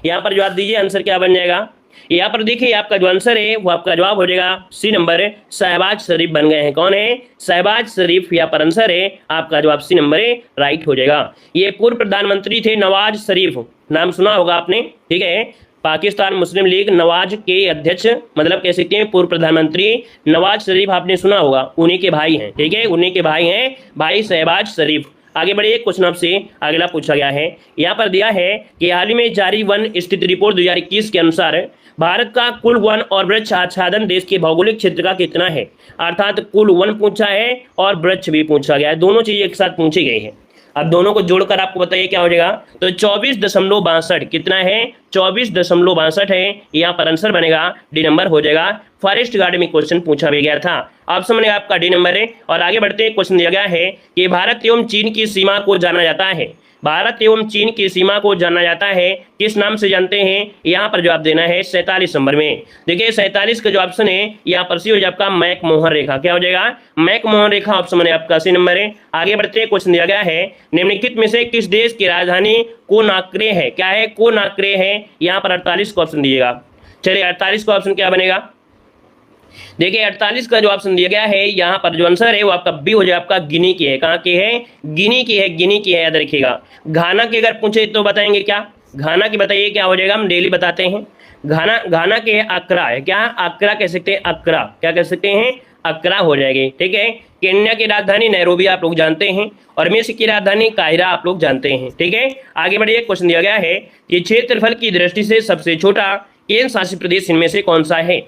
[SPEAKER 1] यहाँ पर जवाब दीजिए, आंसर क्या बन जाएगा? यहाँ पर देखिए आपका जो आंसर है वो आपका जवाब हो जाएगा सी नंबर, शहबाज शरीफ बन गए हैं। कौन है? शहबाज शरीफ। यहाँ पर आंसर है आपका जवाब सी नंबर है, राइट हो जाएगा। ये पूर्व प्रधानमंत्री थे नवाज शरीफ, नाम सुना होगा आपने, ठीक है। पाकिस्तान मुस्लिम लीग नवाज के अध्यक्ष, मतलब कह सकते हैं पूर्व प्रधानमंत्री नवाज शरीफ, आपने सुना होगा, उन्हीं के भाई हैं, ठीक है, उन्हीं के भाई हैं, भाई शहबाज शरीफ। आगे बढ़िए, क्वेश्चन आपसे अगला पूछा गया है, यहाँ पर दिया है कि हाल ही में जारी वन स्थिति रिपोर्ट 2021 के अनुसार भारत का कुल वन और वृक्ष आच्छादन देश के भौगोलिक क्षेत्र का कितना है? अर्थात कुल वन पूछा है और वृक्ष भी पूछा गया है, दोनों चीजें एक साथ पूछी गई है। अब दोनों को जोड़कर आपको बताइए क्या हो जाएगा? तो 24.62 कितना है? 24.62 है। यहाँ पर आंसर बनेगा डी नंबर हो जाएगा। फॉरेस्ट गार्ड में क्वेश्चन पूछा भी गया था, ऑप्शन बनेगा आपका डी नंबर है। और आगे बढ़ते हैं, क्वेश्चन दिया गया है कि भारत एवं चीन की सीमा को जाना जाता है, भारत एवं चीन की सीमा को जाना जाता है, किस नाम से जानते हैं? यहाँ पर जवाब देना है 47 नंबर में। देखिए 47 का जो ऑप्शन है यहाँ पर सी हो जाएगा आपका मैकमोहन रेखा। क्या हो जाएगा? मैकमोहन रेखा, ऑप्शन है आपका सी नंबर है। आगे बढ़ते हैं, क्वेश्चन दिया गया है निम्नलिखित में से किस देश की राजधानी कोनाक्रे है? क्या है? कोनाक्रे है। यहाँ पर 48 का ऑप्शन दीजिएगा। चलिए 48 का ऑप्शन क्या बनेगा? देखिए 48 का जो ऑप्शन दिया गया है यहाँ पर जो आंसर है वो आपका बी हो जाए, आपका गिनी की है। कहाँ की है? गिनी की है, गिनी की है, याद रखिएगा। घाना की अगर पूछे तो बताएंगे क्या? घाना की बताइए क्या हो जाएगा, हम डेली बताते हैं। घाना के है अक्रा है, क्या? अक्रा कह सकते हैं, अक्रा क्या कह सकते हैं? अक्रा हो जाएगी, ठीक है। केन्या की राजधानी नैरोबी आप लोग जानते हैं, और मिस्र की राजधानी काहिरा आप लोग जानते हैं, ठीक है। आगे बढ़िए, क्वेश्चन दिया गया है कि क्षेत्रफल की दृष्टि से सबसे छोटा केंद्र शासित प्रदेश इनमें से कौन सा है?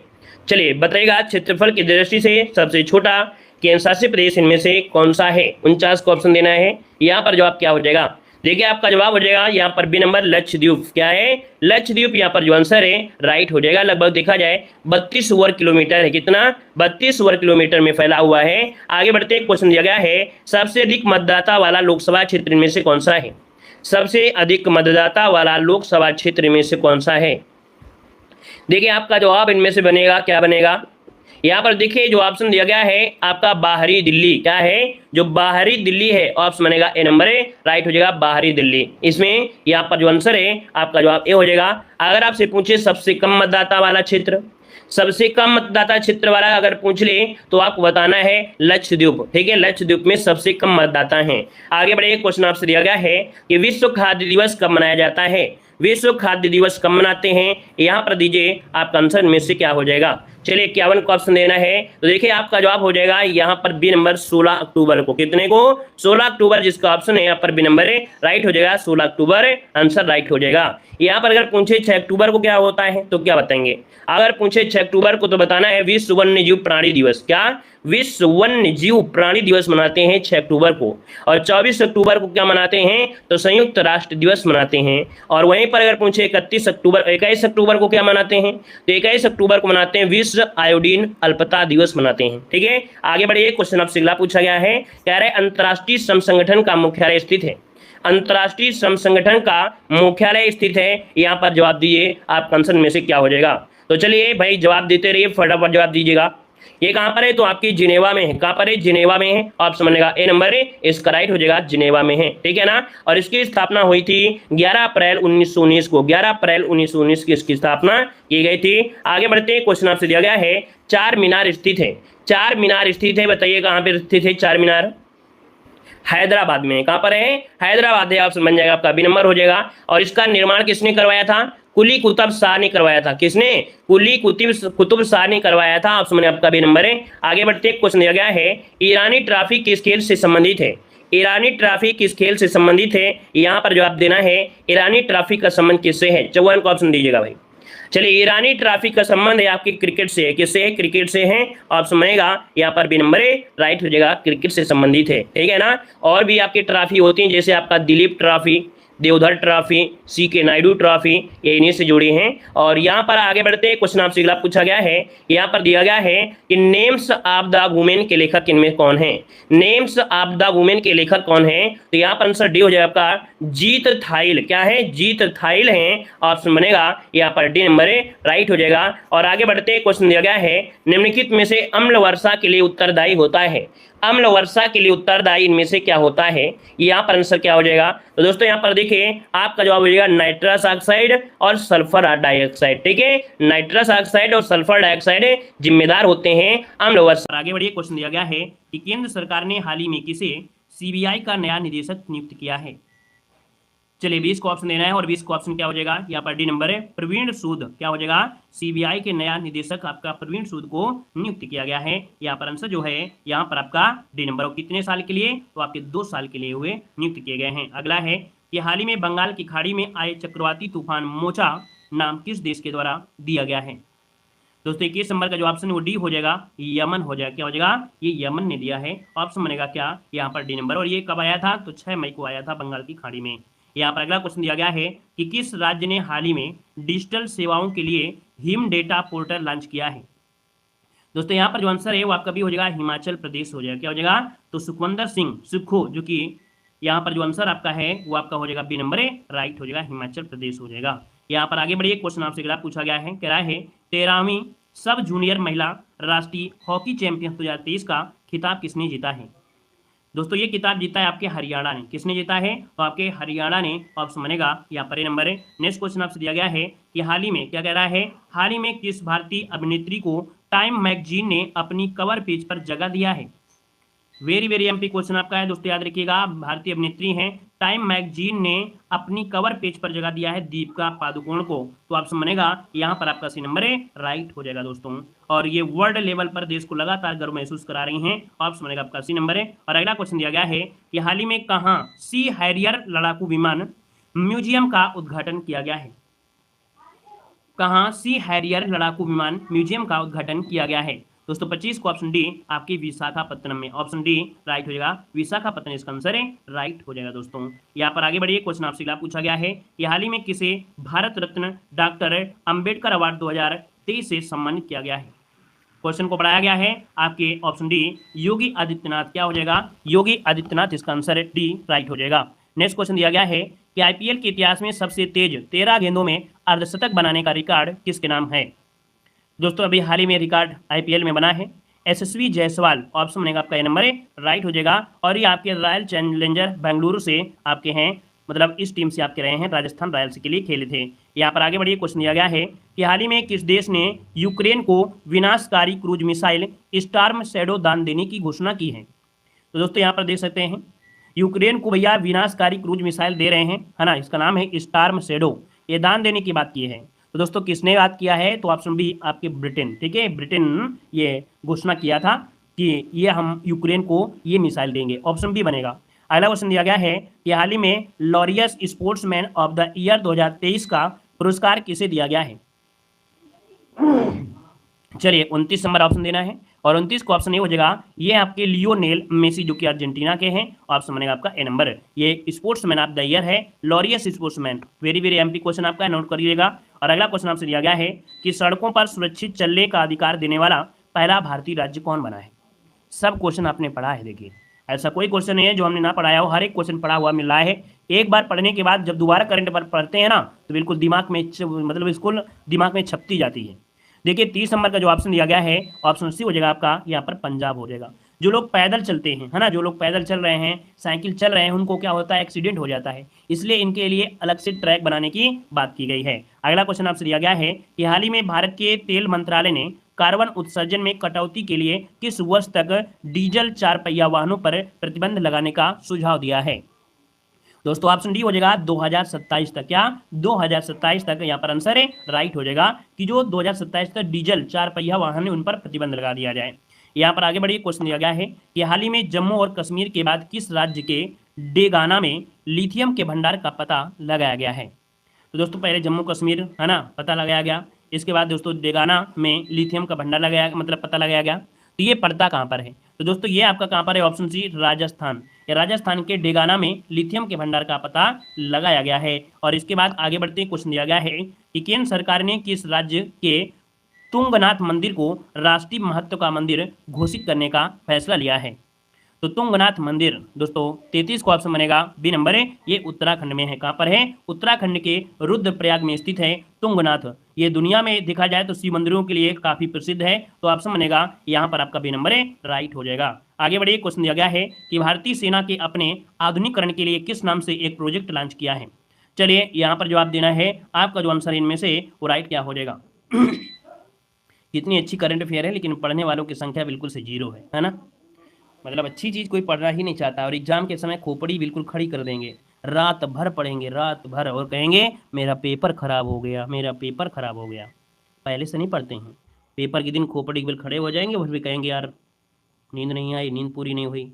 [SPEAKER 1] चलिए बताइएगा, क्षेत्रफल की दृष्टि से सबसे छोटा केंद्र शासित प्रदेश इनमें से कौन सा है? 49 को ऑप्शन देना है। यहाँ पर जवाब क्या हो जाएगा? देखिए आपका जवाब हो जाएगा यहाँ पर बी नंबर, लक्षद्वीप। क्या है? लक्षद्वीप। यहाँ पर जो आंसर है राइट हो जाएगा। लगभग देखा जाए 32 वर्ग किलोमीटर है, कितना? 32 वर्ग किलोमीटर में फैला हुआ है। आगे बढ़ते हैं, क्वेश्चन दिया गया है सबसे अधिक मतदाता वाला लोकसभा क्षेत्र इनमें से कौन सा है? सबसे अधिक मतदाता वाला लोकसभा क्षेत्र में से कौन सा है? देखिए आपका जवाब इनमें से बनेगा, क्या बनेगा? यहाँ पर देखिए जो ऑप्शन दिया गया है आपका बाहरी दिल्ली। क्या है? जो बाहरी दिल्ली है, ऑप्शन बनेगा ए नंबर है, राइट हो जाएगा बाहरी दिल्ली। इसमें यहाँ पर जो आंसर है आपका जवाब ए हो जाएगा। अगर आपसे पूछे सबसे कम मतदाता वाला क्षेत्र, सबसे कम मतदाता क्षेत्र वाला अगर पूछ ले तो आपको बताना है लक्षद्वीप, ठीक है। लक्षद्वीप में सबसे कम मतदाता हैं। आगे बढ़े, क्वेश्चन आपसे दिया गया है कि विश्व खाद्य दिवस कब मनाया जाता है? विश्व खाद्य दिवस कब मनाते हैं? यहाँ पर दीजिए आपका आंसर में से क्या हो जाएगा? चलिए 51 को ऑप्शन देना है। तो देखिए आपका जवाब हो जाएगा यहाँ पर बी नंबर, 16 अक्टूबर को। कितने को? 16 अक्टूबर, जिसका ऑप्शन है यहाँ पर बी नंबर है, राइट हो जाएगा। 16 अक्टूबर आंसर राइट हो जाएगा। यहाँ पर अगर पूछे 6 अक्टूबर को क्या होता है तो क्या बताएंगे? अगर पूछे 6 अक्टूबर को तो बताना है विश्व वन्य जीव प्राणी दिवस। क्या? विश्व वन्य जीव प्राणी दिवस मनाते हैं 6 अक्टूबर को। और 24 अक्टूबर को क्या मनाते हैं? तो संयुक्त राष्ट्र दिवस मनाते हैं। और वहीं पर अगर पूछे 21 अक्टूबर को क्या मनाते हैं? तो 21 अक्टूबर को मनाते हैं विश्व आयोडीन अल्पता दिवस मनाते हैं, ठीक है। आगे बढ़िए, क्वेश्चन आपसे अगला पूछा गया है, कह रहे अंतर्राष्ट्रीय श्रम संगठन का मुख्यालय स्थित है। अंतर्राष्ट्रीय श्रम संगठन का मुख्यालय स्थित है। यहाँ पर जवाब दिए, आपका आंसर में से क्या हो जाएगा? तो चलिए भाई जवाब देते रहिए, फटाफट जवाब दीजिएगा। ये कहाँ पर है? तो आपकी जिनेवा में है। कहाँ पर है? जिनेवा में है। ऑप्शन बनेगा ए नंबर है, इसका राइट हो जाएगा, जिनेवा में है, ठीक है ना। और इसकी स्थापना हुई थी 11 अप्रैल 1919 को। 11 अप्रैल 1919 की इसकी स्थापना की गई थी। आगे बढ़ते हैं, क्वेश्चन आपसे दिया गया है चार मीनार स्थित है। चार मीनार स्थित है, बताइए कहाँ पे स्थित है चार मीनार? हैदराबाद में। कहाँ पर है? हैदराबाद है। ऑप्शन बन जाएगा आपका बी नंबर हो जाएगा। और इसका निर्माण किसने करवाया था? कुली कुतुब शाह ने करवाया था। किसने? कुली कुतुब शाह ने करवाया था। ऑप्शन में आपका बी नंबर है। आगे बढ़ते, क्वेश्चन दिया गया है ईरानी ट्रॉफी किस खेल से संबंधित है? ईरानी ट्रॉफी किस खेल से संबंधित है? यहाँ पर जवाब देना है ईरानी ट्रॉफी का संबंध किससे है? 54 को ऑप्शन दीजिएगा भाई। चलिए ईरानी ट्रॉफी का संबंध है आपकी क्रिकेट से है। किससे है? क्रिकेट से है। ऑप्शन बनेगा यहाँ पर बी नंबर है, राइट हो जाएगा, क्रिकेट से संबंधित है, ठीक है ना। और भी आपकी ट्रॉफी होती है, जैसे आपका दिलीप ट्रॉफी, देवधर ट्रॉफी, सी के नायडू ट्रॉफी, ये इन्हीं से जुड़ी हैं। और यहाँ पर आगे बढ़ते क्वेश्चन आपसे अगला पूछा गया है, यहाँ पर दिया गया है कि नेम्स ऑफ द वुमेन के लेखक इनमें कौन है। नेम्स ऑफ द वुमेन के लेखक कौन है, तो यहाँ पर आंसर डी हो जाएगा आपका जीत थाइल। क्या है, जीत थाइल है, ऑप्शन बनेगा यहाँ पर डी नंबर राइट हो जाएगा। और आगे बढ़ते क्वेश्चन दिया गया है, निम्नलिखित में से अम्ल वर्षा के लिए उत्तरदायी होता है। अम्ल वर्षा के लिए उत्तरदायी इनमें से क्या होता है, यहाँ पर आंसर क्या हो जाएगा। तो दोस्तों यहाँ पर देखिए आपका जवाब हो जाएगा नाइट्रस ऑक्साइड और सल्फर डाइऑक्साइड। ठीक है, नाइट्रस ऑक्साइड और सल्फर डाइऑक्साइड जिम्मेदार होते हैं अम्ल वर्षा। आगे बढ़िए, क्वेश्चन दिया गया है कि केंद्र सरकार ने हाल ही में किसे सीबीआई का नया निदेशक नियुक्त किया है। चलिए 20 को ऑप्शन देना है और 20 को ऑप्शन क्या हो जाएगा, यहाँ पर डी नंबर है प्रवीण सूद। क्या हो जाएगा, सीबीआई के नया निदेशक आपका प्रवीण सूद को नियुक्त किया गया है। यहाँ पर आंसर जो है यहाँ पर आपका डी नंबर। और कितने साल के लिए, तो आपके 2 साल के लिए हुए नियुक्त किए गए हैं। अगला है कि हाल ही में बंगाल की खाड़ी में आए चक्रवाती तूफान मोचा नाम किस देश के द्वारा दिया गया है। दोस्तों 21 नंबर का जो ऑप्शन है वो डी हो जाएगा, यमन हो जाएगा। क्या हो जाएगा, ये यमन ने दिया है। ऑप्शन बनेगा क्या, यहाँ पर डी नंबर। और ये कब आया था, तो 6 मई को आया था बंगाल की खाड़ी में। यहाँ पर अगला क्वेश्चन दिया गया है कि किस राज्य ने हाल ही में डिजिटल सेवाओं के लिए हिम डेटा पोर्टल लॉन्च किया है। दोस्तों यहाँ पर जो आंसर है वो आपका भी हो जाएगा हिमाचल प्रदेश हो जाएगा। क्या हो जाएगा, तो सुखविंदर सिंह सुक्खू, जो कि यहाँ पर जो आंसर आपका है वो आपका हो जाएगा बी नंबर राइट हो जाएगा, हिमाचल प्रदेश हो जाएगा। यहाँ पर आगे बढ़िए, क्वेश्चन आपसे अगला पूछा गया है, कह रहा है 13वीं सब जूनियर महिला राष्ट्रीय हॉकी चैंपियन 2023 का खिताब किसने जीता है। दोस्तों ये किताब जीता है आपके हरियाणा ने। किसने जीता है, तो आपके हरियाणा ने। ऑप्शन बनेगा यहाँ पर नंबर है। नेक्स्ट क्वेश्चन आपसे दिया गया है कि हाल ही में क्या कह रहा है, हाल ही में किस भारतीय अभिनेत्री को टाइम मैगजीन ने अपनी कवर पेज पर जगह दिया है। वेरी वेरी एमपी क्वेश्चन आपका है दोस्तों, याद रखिएगा। भारतीय अभिनेत्री हैं, टाइम मैगजीन ने अपनी कवर पेज पर जगह दिया है दीपिका पादुकोण को। तो ऑप्शन बनेगा यहाँ पर आपका सी नंबर है राइट हो जाएगा दोस्तों। और ये वर्ल्ड लेवल पर देश को लगातार गर्व महसूस करा रही हैं। ऑप्शन बनेगा आपका सी नंबर है। और अगला क्वेश्चन दिया गया है कि हाल ही में कहाँ सी हैरियर लड़ाकू विमान म्यूजियम का उद्घाटन किया गया है। कहाँ सी हैरियर लड़ाकू विमान म्यूजियम का उद्घाटन किया गया है। दोस्तों 25 को ऑप्शन डी आपकी विशाखापत्तनम में। ऑप्शन डी राइट हो जाएगा, विशाखापत्तनम इसका आंसर है राइट हो जाएगा दोस्तों। यहाँ पर आगे बढ़िए, क्वेश्चन आपसे अगला पूछा गया है कि हाल ही में किसे भारत रत्न डॉक्टर अंबेडकर अवार्ड 2023 से सम्मानित किया गया है। क्वेश्चन को बढ़ाया गया है आपके ऑप्शन डी योगी आदित्यनाथ। क्या हो जाएगा, योगी आदित्यनाथ इसका आंसर है डी राइट हो जाएगा। नेक्स्ट क्वेश्चन दिया गया है कि आईपीएल के इतिहास में सबसे तेज 13 गेंदों में अर्धशतक बनाने का रिकॉर्ड किसके नाम है। दोस्तों अभी हाल ही में रिकॉर्ड आईपीएल में बना है यशस्वी जायसवाल। ऑप्शन बनेगा आपका ये नंबर है राइट हो जाएगा। और ये आपके रॉयल चैलेंजर बेंगलुरु से आपके हैं, मतलब इस टीम से आपके रहे हैं, राजस्थान रॉयल्स के लिए खेले थे। यहाँ पर आगे बढ़िए, क्वेश्चन दिया गया है कि हाल ही में किस देश ने यूक्रेन को विनाशकारी क्रूज मिसाइल स्टार्म शैडो दान देने की घोषणा की है। तो दोस्तों यहाँ पर देख सकते हैं यूक्रेन को भैया विनाशकारी क्रूज मिसाइल दे रहे हैं, है ना। इसका नाम है स्टार्म शैडो, ये दान देने की बात की है। तो दोस्तों किसने बात किया है, तो ऑप्शन बी आपके ब्रिटेन। ठीक है, ब्रिटेन ये घोषणा किया था कि ये हम यूक्रेन को ये मिसाइल देंगे। ऑप्शन बी बनेगा। अगला क्वेश्चन दिया गया है कि हाल ही में Laureus sportsman of the year 2023 का पुरस्कार किसे दिया गया है। चलिए 29 नंबर ऑप्शन देना है और 29 को ऑप्शन ए हो जाएगा, ये आपके लियोनेल मेसी जो कि अर्जेंटीना के हैं। ऑप्शन बनेगा आपका ए नंबर। ये स्पोर्ट्समैन ऑफ द ईयर है Laureus sportsman. Very very MP question आपका, नोट करिएगा। और अगला क्वेश्चन आपसे दिया गया है कि सड़कों पर सुरक्षित चलने का अधिकार देने वाला पहला भारतीय राज्य कौन बना है। सब क्वेश्चन आपने पढ़ा है, देखिए ऐसा कोई क्वेश्चन नहीं है जो हमने ना पढ़ाया हो, हर एक क्वेश्चन पढ़ा हुआ मिल रहा है। एक बार पढ़ने के बाद जब दोबारा करंट पर पढ़ते हैं ना तो बिल्कुल दिमाग में मतलब बिल्कुल दिमाग में छपती जाती है। देखिए 30 नंबर का जो ऑप्शन दिया गया है ऑप्शन सी हो जाएगा आपका, यहाँ पर पंजाब हो जाएगा। जो लोग पैदल चलते हैं, है ना, जो लोग पैदल चल रहे हैं, साइकिल चल रहे हैं, उनको क्या होता है, एक्सीडेंट हो जाता है, इसलिए इनके लिए अलग से ट्रैक बनाने की बात की गई है। अगला क्वेश्चन आपसे दिया गया है कि हाल ही में भारत के तेल मंत्रालय ने कार्बन उत्सर्जन में कटौती के लिए किस वर्ष तक डीजल 4 पहिया वाहनों पर प्रतिबंध लगाने का सुझाव दिया है। दोस्तों ऑप्शन डी हो जाएगा 2027 तक। क्या 2027 तक यहाँ पर आंसर है राइट हो जाएगा कि जो 2027 तक डीजल 4 पहिया वाहन है उन पर प्रतिबंध लगा दिया जाए। यहाँ पर आगे बढ़िए, क्वेश्चन दिया गया है कि हाल ही में जम्मू और कश्मीर के बाद किस राज्य के डेगाना में लिथियम के भंडार का पता लगाया गया है। तो दोस्तों पहले जम्मू कश्मीर, है ना, पता लगाया गया, इसके बाद दोस्तों डेगाना में लिथियम का भंडार लगाया, मतलब पता लगाया गया। तो ये पड़ता कहाँ पर है, तो दोस्तों ये आपका कहाँ पर है, ऑप्शन सी राजस्थान। या राजस्थान के डेगाना में लिथियम के भंडार का पता लगाया गया है। और इसके बाद आगे बढ़ते हैं, क्वेश्चन दिया गया है कि केंद्र सरकार ने किस राज्य के तुंगनाथ मंदिर को राष्ट्रीय महत्व का मंदिर घोषित करने का फैसला लिया है। तो तुंगनाथ मंदिर दोस्तों 33 का ऑप्शन बनेगा बी नंबर है, ये उत्तराखंड में है। कहाँ पर है, उत्तराखंड के रुद्रप्रयाग में स्थित है तुंगनाथ। ये दुनिया में देखा जाए तो शिव मंदिरों के लिए काफी प्रसिद्ध है, तो ऑप्शन बनेगा यहाँ पर आपका बी नंबर है, राइट हो जाएगा। आगे बढ़िए, क्वेश्चन दिया गया है कि भारतीय सेना के अपने आधुनिकीकरण के लिए किस नाम से एक प्रोजेक्ट लॉन्च किया है। चलिए यहाँ पर जवाब देना है, आपका जो आंसर इनमें से वो राइट क्या हो जाएगा। कितनी अच्छी करंट अफेयर है, लेकिन पढ़ने वालों की संख्या बिल्कुल से जीरो है ना। मतलब अच्छी चीज़ कोई पढ़ना ही नहीं चाहता, और एग्जाम के समय खोपड़ी बिल्कुल खड़ी कर देंगे, रात भर पढ़ेंगे रात भर, और कहेंगे मेरा पेपर खराब हो गया, मेरा पेपर खराब हो गया। पहले से नहीं पढ़ते हैं, पेपर के दिन खोपड़ी बिल खड़े हो जाएंगे, फिर भी कहेंगे यार नींद नहीं आई, नींद पूरी नहीं हुई।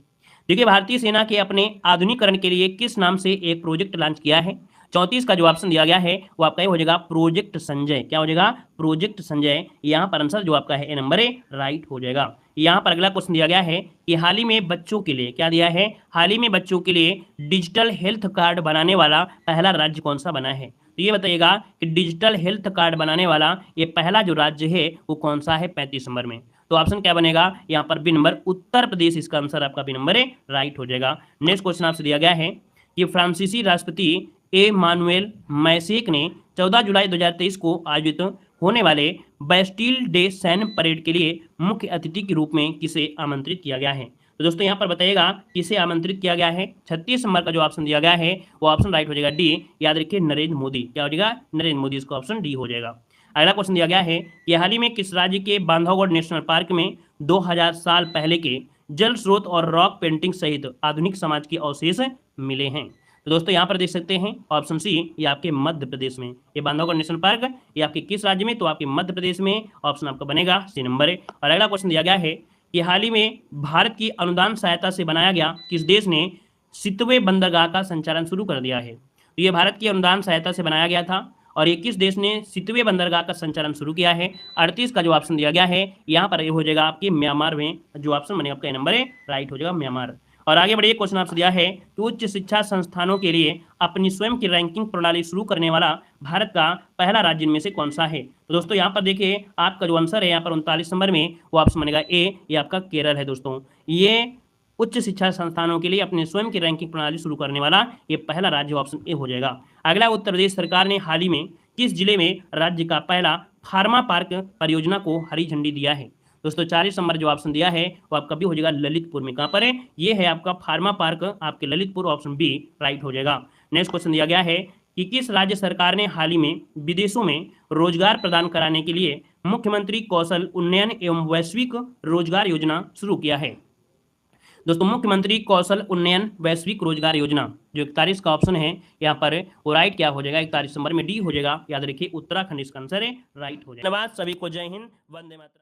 [SPEAKER 1] देखिए, भारतीय सेना के अपने आधुनिकीकरण के लिए किस नाम से एक प्रोजेक्ट लॉन्च किया है। 34 का जो ऑप्शन दिया गया है वो आपका हो जाएगा प्रोजेक्ट संजय। क्या हो जाएगा, प्रोजेक्ट संजय। यहाँ पर आंसर जो आपका है ए नंबर ए, राइट हो जाएगा। यहाँ पर अगला क्वेश्चन दिया गया है कि हाल ही में बच्चों के लिए, क्या दिया है, हाल ही में बच्चों के लिए डिजिटल हेल्थ कार्ड बनाने वाला पहला राज्य कौन सा बना है। तो ये बताइएगा कि डिजिटल हेल्थ कार्ड बनाने वाला ये पहला जो राज्य है वो कौन सा है 35 नंबर में। तो ऑप्शन क्या बनेगा यहाँ पर बी नंबर, उत्तर प्रदेश। इसका आंसर आपका बी नंबर है, राइट हो जाएगा। नेक्स्ट क्वेश्चन आपसे दिया गया है कि फ्रांसीसी राष्ट्रपति एमानुएल मैक्रों ने 14 जुलाई 2023 को आयोजित होने वाले बैस्टिल डे सैन्य परेड के लिए मुख्य अतिथि के रूप में किसे आमंत्रित किया गया है। तो दोस्तों यहाँ पर बताइएगा किसे आमंत्रित किया गया है। 36 नंबर का जो ऑप्शन दिया गया है वो ऑप्शन राइट हो जाएगा डी। याद रखिए नरेंद्र मोदी। क्या हो जाएगा, नरेंद्र मोदी। इसका ऑप्शन डी हो जाएगा। अगला क्वेश्चन दिया गया है कि हाल ही में किस राज्य के बांधवगढ़ नेशनल पार्क में 2000 साल पहले के जल स्रोत और रॉक पेंटिंग सहित आधुनिक समाज के अवशेष मिले हैं। तो दोस्तों यहाँ पर देख सकते हैं ऑप्शन सी, ये आपके मध्य प्रदेश में, ये बांधवगढ़ नेशनल पार्क ये आपके किस राज्य में, तो आपके मध्य प्रदेश में। ऑप्शन आपका बनेगा सी नंबर है। और अगला क्वेश्चन दिया गया है कि हाल ही में भारत की अनुदान सहायता से बनाया गया किस देश ने सितवे बंदरगाह का संचालन शुरू कर दिया है। तो ये भारत की अनुदान सहायता से बनाया गया था, और ये किस देश ने सितवे बंदरगाह का संचालन शुरू किया है। 38 का जो ऑप्शन दिया गया है यहाँ पर ये हो जाएगा आपकी म्यांमार में। जो ऑप्शन बनेगा आपका नंबर है, राइट हो जाएगा म्यांमार। और आगे बढ़िए, क्वेश्चन आपसे दिया है कि उच्च शिक्षा संस्थानों के लिए अपनी स्वयं की रैंकिंग प्रणाली शुरू करने वाला भारत का पहला राज्य इनमें से कौन सा है। तो दोस्तों यहाँ पर देखिए आपका जो आंसर है यहाँ पर 39 नंबर में वो ऑप्शन बनेगा ए, ये आपका केरल है। दोस्तों ये उच्च शिक्षा संस्थानों के लिए अपने स्वयं की रैंकिंग प्रणाली शुरू करने वाला ये पहला राज्य, ऑप्शन ए हो जाएगा। अगला, उत्तर प्रदेश सरकार ने हाल ही में किस जिले में राज्य का पहला फार्मा पार्क परियोजना को हरी झंडी दिया है। दोस्तों 40 नंबर जो ऑप्शन दिया है वो आपका भी हो जाएगा ललितपुर में। कहाँ पर है, ये है आपका फार्मा पार्क आपके ललितपुर। ऑप्शन बी राइट हो जाएगा। नेक्स्ट क्वेश्चन दिया गया है कि किस राज्य सरकार ने हाल ही में विदेशों में रोजगार प्रदान कराने के लिए मुख्यमंत्री कौशल उन्नयन एवं वैश्विक रोजगार योजना शुरू किया है। दोस्तों मुख्यमंत्री कौशल उन्नयन वैश्विक रोजगार योजना जो 41 का ऑप्शन है यहाँ पर वो राइट क्या हो जाएगा, 41 नंबर में डी हो जाएगा। याद रखिए उत्तराखंड इसका आंसर है, राइट हो जाएगा। धन्यवाद सभी को, जय हिंद, वंदे मातरम।